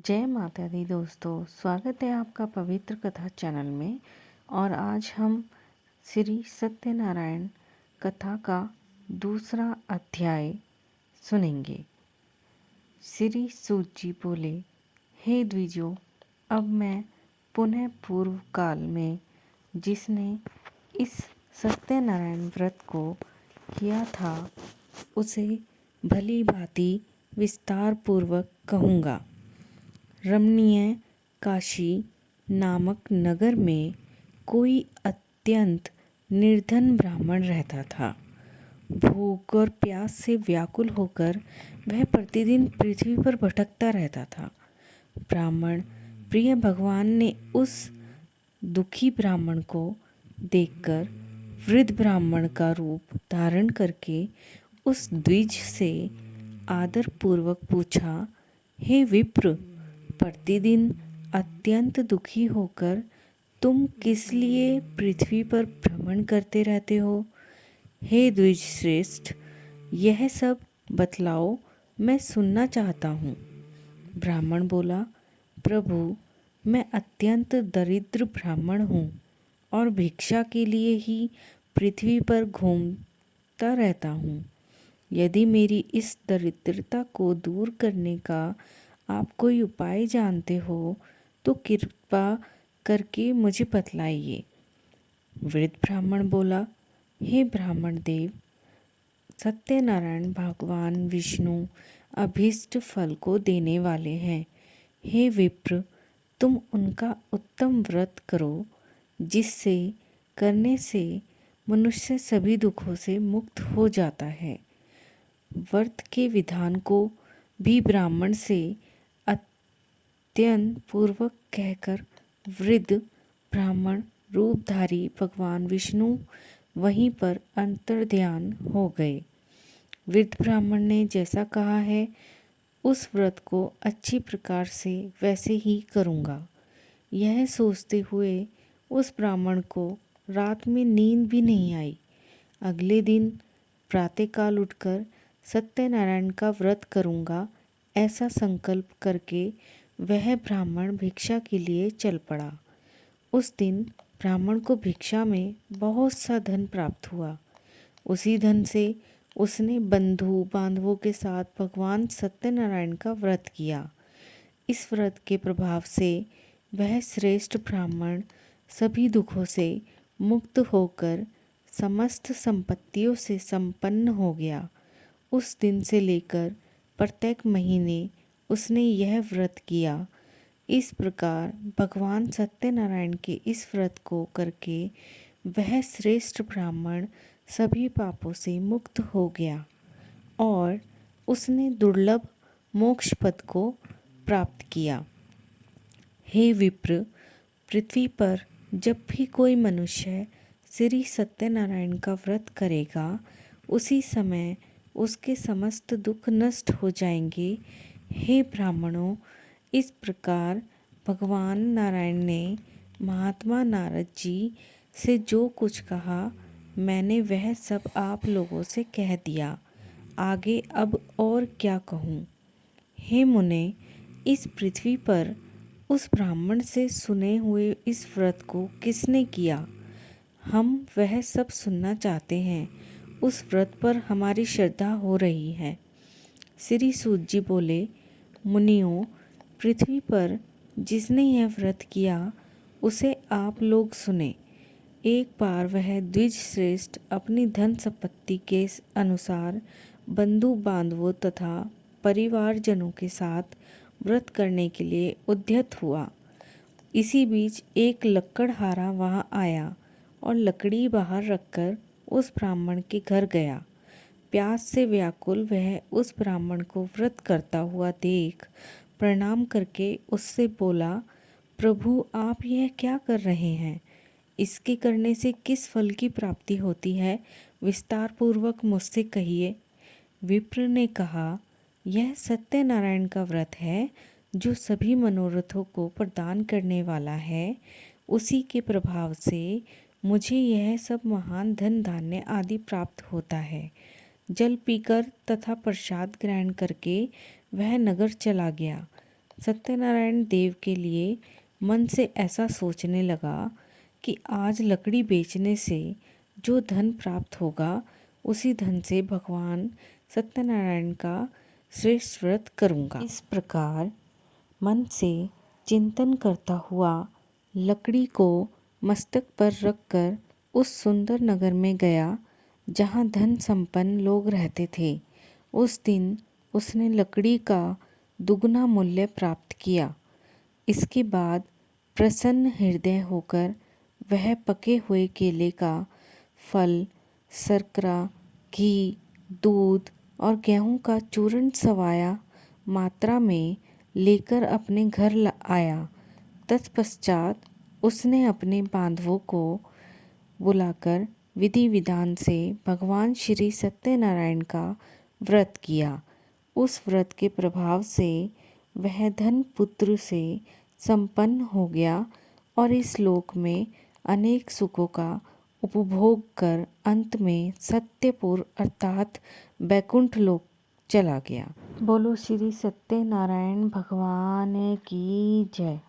जय माता दी दोस्तों, स्वागत है आपका पवित्र कथा चैनल में। और आज हम श्री सत्यनारायण कथा का दूसरा अध्याय सुनेंगे। श्री सूत जी बोले, हे द्विजों, अब मैं पुनः पूर्व काल में जिसने इस सत्यनारायण व्रत को किया था उसे भली भांति विस्तार पूर्वक कहूँगा। रमणीय काशी नामक नगर में कोई अत्यंत निर्धन ब्राह्मण रहता था। भूख और प्यास से व्याकुल होकर वह प्रतिदिन पृथ्वी पर भटकता रहता था। ब्राह्मण प्रिय भगवान ने उस दुखी ब्राह्मण को देखकर वृद्ध ब्राह्मण का रूप धारण करके उस द्विज से आदर पूर्वक पूछा, हे विप्र, प्रतिदिन अत्यंत दुखी होकर तुम किस लिए पृथ्वी पर भ्रमण करते रहते हो? हे द्विज श्रेष्ठ, यह सब बतलाओ, मैं सुनना चाहता हूँ। ब्राह्मण बोला, प्रभु, मैं अत्यंत दरिद्र ब्राह्मण हूँ और भिक्षा के लिए ही पृथ्वी पर घूमता रहता हूँ। यदि मेरी इस दरिद्रता को दूर करने का आप कोई उपाय जानते हो तो कृपा करके मुझे बतलाइए। वृद्ध ब्राह्मण बोला, हे ब्राह्मण देव, सत्यनारायण भगवान विष्णु अभीष्ट फल को देने वाले हैं। हे विप्र, तुम उनका उत्तम व्रत करो, जिससे करने से मनुष्य सभी दुखों से मुक्त हो जाता है। व्रत के विधान को भी ब्राह्मण से अत्यंत पूर्वक कहकर वृद्ध ब्राह्मण रूपधारी भगवान विष्णु वहीं पर अंतर्ध्यान हो गए। वृद्ध ब्राह्मण ने जैसा कहा है उस व्रत को अच्छी प्रकार से वैसे ही करूँगा। यह सोचते हुए उस ब्राह्मण को रात में नींद भी नहीं आई। अगले दिन प्रातःकाल उठकर सत्यनारायण का व्रत करूँगा ऐसा संकल्प करके वह ब्राह्मण भिक्षा के लिए चल पड़ा। उस दिन ब्राह्मण को भिक्षा में बहुत सा धन प्राप्त हुआ। उसी धन से उसने बंधु बांधवों के साथ भगवान सत्यनारायण का व्रत किया। इस व्रत के प्रभाव से वह श्रेष्ठ ब्राह्मण सभी दुखों से मुक्त होकर समस्त संपत्तियों से संपन्न हो गया। उस दिन से लेकर प्रत्येक महीने उसने यह व्रत किया। इस प्रकार भगवान सत्यनारायण के इस व्रत को करके वह श्रेष्ठ ब्राह्मण सभी पापों से मुक्त हो गया और उसने दुर्लभ मोक्ष पद को प्राप्त किया। हे विप्र, पृथ्वी पर जब भी कोई मनुष्य श्री सत्यनारायण का व्रत करेगा उसी समय उसके समस्त दुख नष्ट हो जाएंगे। हे ब्राह्मणों, इस प्रकार भगवान नारायण ने महात्मा नारद जी से जो कुछ कहा मैंने वह सब आप लोगों से कह दिया। आगे अब और क्या कहूँ। हे मुने, इस पृथ्वी पर उस ब्राह्मण से सुने हुए इस व्रत को किसने किया, हम वह सब सुनना चाहते हैं। उस व्रत पर हमारी श्रद्धा हो रही है। श्री सूत जी बोले, मुनियों, पृथ्वी पर जिसने यह व्रत किया उसे आप लोग सुने। एक बार वह द्विज श्रेष्ठ अपनी धन संपत्ति के अनुसार बंधु बांधवों तथा परिवारजनों के साथ व्रत करने के लिए उद्यत हुआ। इसी बीच एक लकड़हारा वहाँ आया और लकड़ी बाहर रखकर उस ब्राह्मण के घर गया। प्यास से व्याकुल वह उस ब्राह्मण को व्रत करता हुआ देख प्रणाम करके उससे बोला, प्रभु, आप यह क्या कर रहे हैं? इसके करने से किस फल की प्राप्ति होती है, विस्तार पूर्वक मुझसे कहिए। विप्र ने कहा, यह सत्यनारायण का व्रत है जो सभी मनोरथों को प्रदान करने वाला है। उसी के प्रभाव से मुझे यह सब महान धन धान्य आदि प्राप्त होता है। जल पीकर तथा प्रसाद ग्रहण करके वह नगर चला गया। सत्यनारायण देव के लिए मन से ऐसा सोचने लगा कि आज लकड़ी बेचने से जो धन प्राप्त होगा उसी धन से भगवान सत्यनारायण का श्रेष्ठ व्रत करूँगा। इस प्रकार मन से चिंतन करता हुआ लकड़ी को मस्तक पर रखकर उस सुंदर नगर में गया जहाँ धन संपन्न लोग रहते थे। उस दिन उसने लकड़ी का दुगना मूल्य प्राप्त किया। इसके बाद प्रसन्न हृदय होकर वह पके हुए केले का फल, शर्करा, घी, दूध और गेहूं का चूर्ण सवाया मात्रा में लेकर अपने घर आया। तत्पश्चात उसने अपने बांधवों को बुलाकर विधि विधान से भगवान श्री सत्यनारायण का व्रत किया। उस व्रत के प्रभाव से वह धन पुत्र से संपन्न हो गया और इस लोक में अनेक सुखों का उपभोग कर अंत में सत्यपुर अर्थात बैकुंठ लोक चला गया। बोलो श्री सत्यनारायण भगवान की जय।